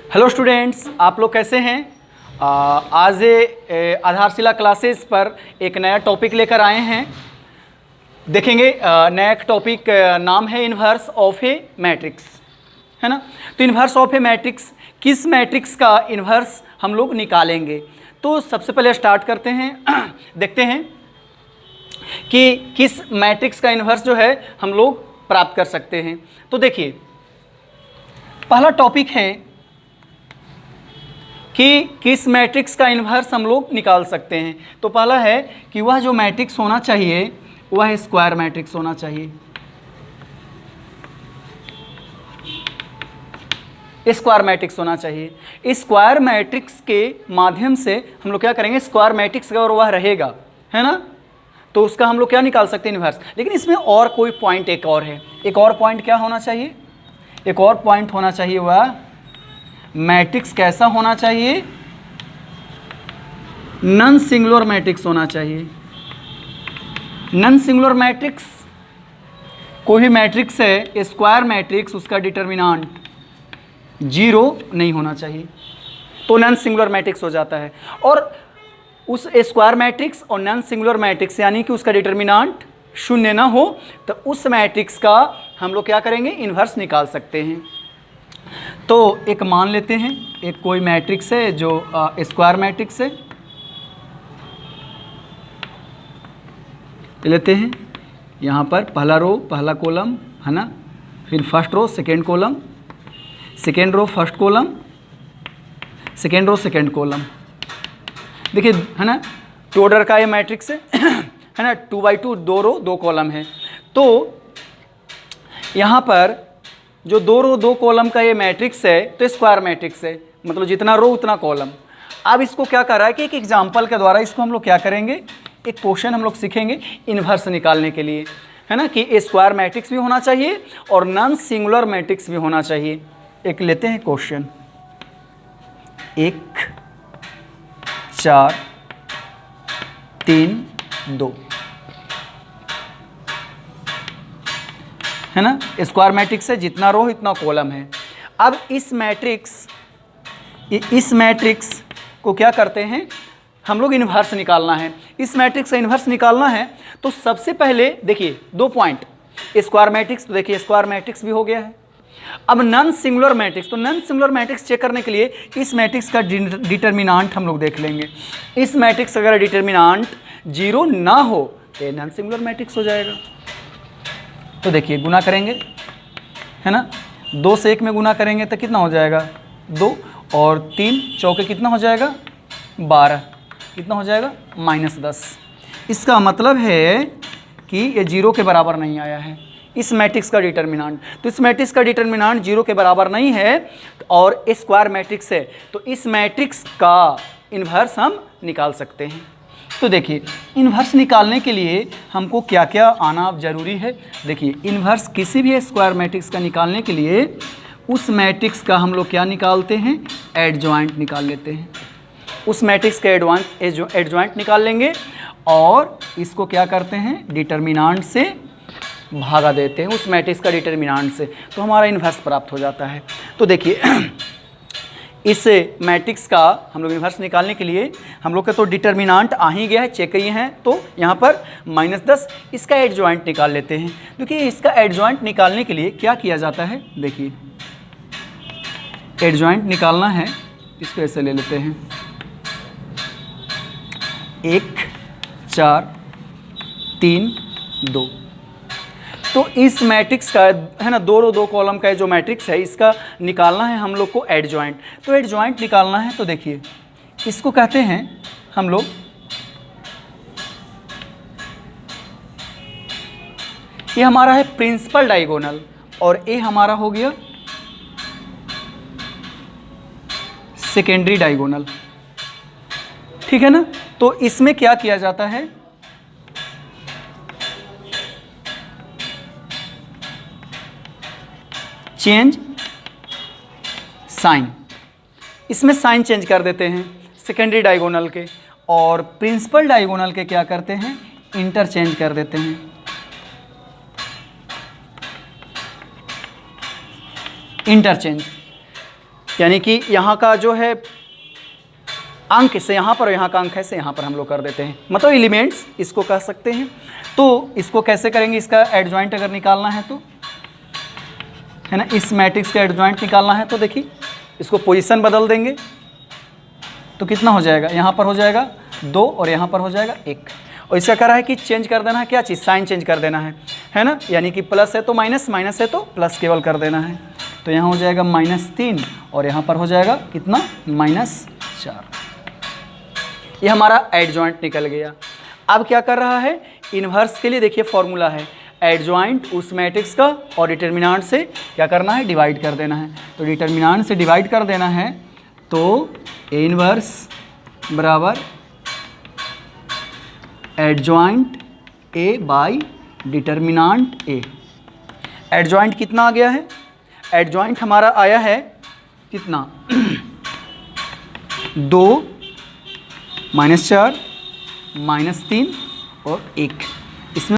Hello students, आप लोग कैसे हैं? आज आधारशिला क्लासेस पर एक नया टॉपिक लेकर आए हैं। देखेंगे नया टॉपिक नाम है इन्वर्स ऑफ ए मैट्रिक्स, है ना। तो इन्वर्स ऑफ ए मैट्रिक्स, किस मैट्रिक्स का इन्वर्स हम लोग निकालेंगे। तो सबसे पहले स्टार्ट करते हैं देखते हैं कि किस मैट्रिक्स का इन्वर्स जो है हम लोग प्राप्त कर सकते हैं। तो देखिए, पहला टॉपिक है कि किस मैट्रिक्स का इन्वर्स हम लोग निकाल सकते हैं। तो पहला है कि वह जो मैट्रिक्स होना चाहिए वह स्क्वायर मैट्रिक्स होना चाहिए। स्क्वायर मैट्रिक्स होना चाहिए। स्क्वायर मैट्रिक्स के माध्यम से हम लोग क्या करेंगे, स्क्वायर मैट्रिक्स अगर वह रहेगा, है ना, तो उसका हम लोग क्या निकाल सकते हैं, इन्वर्स। लेकिन इसमें और कोई पॉइंट एक और है। एक और पॉइंट क्या होना चाहिए, एक और पॉइंट होना चाहिए, वह मैट्रिक्स कैसा होना चाहिए, नॉन सिंगुलर मैट्रिक्स होना चाहिए। नॉन सिंगुलर मैट्रिक्स, कोई भी मैट्रिक्स है स्क्वायर मैट्रिक्स, उसका डिटर्मिनेंट 0 नहीं होना चाहिए, तो नॉन सिंगुलर मैट्रिक्स हो जाता है। और उस स्क्वायर मैट्रिक्स और नॉन सिंगुलर मैट्रिक्स यानी कि उसका डिटर्मिनेंट 0 ना हो, तो उस मैट्रिक्स का हम लोग क्या करेंगे, इन्वर्स निकाल सकते हैं। तो एक मान लेते हैं, एक कोई मैट्रिक्स है जो स्क्वायर मैट्रिक्स है, लेते हैं। यहाँ पर पहला रो पहला कॉलम, है ना, फिर first row second column, second row first column, second row second column. देखिए, है ना, 2 ऑर्डर का ये मैट्रिक्स है है ना, 2x2, 2 रो 2 कॉलम है। तो यहाँ पर जो 2 रो 2 कॉलम का ये मैट्रिक्स है, तो स्क्वायर मैट्रिक्स है, मतलब जितना रो उतना कॉलम। अब इसको क्या कर रहा है कि एक एग्जाम्पल के द्वारा इसको हम लोग क्या करेंगे, एक क्वेश्चन हम लोग सीखेंगे इन्वर्स निकालने के लिए, है ना, कि स्क्वायर मैट्रिक्स भी होना चाहिए और नॉन सिंगुलर मैट्रिक्स भी होना चाहिए। एक लेते हैं क्वेश्चन, 1 4 3 2, है ना, स्क्वायर मैट्रिक्स है, जितना रो इतना कॉलम है। अब इस मैट्रिक्स को क्या करते हैं हम लोग, इन्वर्स निकालना है। इस मैट्रिक्स का इन्वर्स निकालना है तो सबसे पहले देखिए 2 पॉइंट, स्क्वायर मैट्रिक्स, तो देखिए स्क्वायर मैट्रिक्स भी हो गया है। अब नॉन सिंगुलर मैट्रिक्स, तो नॉन सिंगुलर मैट्रिक्स चेक करने के लिए इस मैट्रिक्स का डिटर्मिनेंट हम लोग देख लेंगे। इस मैट्रिक्स का अगर डिटर्मिनेंट 0 ना हो तो नॉन सिंगुलर मैट्रिक्स हो जाएगा। तो देखिए गुना करेंगे, है ना, 2 से 1 में गुना करेंगे तो कितना हो जाएगा, 2, और 3 चौके कितना हो जाएगा, 12, कितना हो जाएगा, -10। इसका मतलब है कि ये 0 के बराबर नहीं आया है इस मैट्रिक्स का डिटर्मिनेंट। तो इस मैट्रिक्स का डिटर्मिनेंट 0 के बराबर नहीं है और स्क्वायर मैट्रिक्स है, तो इस मैट्रिक्स का इन्वर्स हम निकाल सकते हैं। तो देखिए, इन्वर्स निकालने के लिए हमको क्या क्या आना जरूरी है। देखिए, इन्वर्स किसी भी स्क्वायर मैट्रिक्स का निकालने के लिए उस मैट्रिक्स का हम लोग क्या निकालते हैं, एडजॉइंट निकाल लेते हैं। उस मैट्रिक्स का एडजॉइंट निकाल लेंगे और इसको क्या करते हैं, डिटर्मिनेंट से भागा देते हैं, उस मैट्रिक्स का डिटर्मिनेंट से, तो हमारा इन्वर्स प्राप्त हो जाता है। तो देखिए इस मैट्रिक्स का हम लोग इन्वर्स निकालने के लिए हम लोग का तो डिटर्मिनेंट आ ही गया है, चेक किए हैं, तो यहाँ पर -10, इसका एडजॉइंट निकाल लेते हैं। देखिए, इसका एडजॉइंट निकालने के लिए क्या किया जाता है, देखिए एडजॉइंट निकालना है, इसको ऐसे ले लेते हैं, 1 4 3 2। तो इस मैट्रिक्स का, है ना, 2 रो 2 कॉलम का जो मैट्रिक्स है, इसका निकालना है हम लोग को एडजॉइंट। तो एडजॉइंट निकालना है, तो देखिए इसको कहते हैं हम लोग, ये हमारा है प्रिंसिपल डायगोनल और ये हमारा हो गया सेकेंडरी डायगोनल, ठीक है ना। तो इसमें क्या किया जाता है, चेंज साइन, इसमें साइन चेंज कर देते हैं सेकेंडरी डायगोनल के, और प्रिंसिपल डायगोनल के क्या करते हैं, इंटरचेंज कर देते हैं। इंटरचेंज यानी कि यहाँ का जो है अंक से यहाँ पर, यहाँ का अंक है से यहाँ पर हम लोग कर देते हैं, मतलब एलिमेंट्स इसको कह सकते हैं। तो इसको कैसे करेंगे, इसका एडजॉइंट अगर निकालना है तो, है ना, इस मैट्रिक्स का एडजॉइंट निकालना है तो देखिए इसको पोजीशन बदल देंगे तो कितना हो जाएगा, यहाँ पर हो जाएगा 2 और यहाँ पर हो जाएगा 1। और इसका कह रहा है कि चेंज कर देना है, क्या चीज़, साइन चेंज कर देना है ना, यानी कि प्लस है तो माइनस, माइनस है तो प्लस केवल कर देना है। तो यहाँ हो जाएगा -3 और यहाँ पर हो जाएगा कितना, -4। ये हमारा एडजॉइंट निकल गया। अब क्या कर रहा है, इन्वर्स के लिए देखिए फॉर्मूला है, एडजॉइंट उस मैट्रिक्स का और डिटर्मिनेंट से क्या करना है, डिवाइड कर देना है। तो डिटर्मिनेंट से डिवाइड कर देना है तो ए इन्वर्स बराबर adjoint A by determinant A. Adjoint कितना आ गया है, एडजॉइंट हमारा आया है कितना 2 -4 -3 और 1।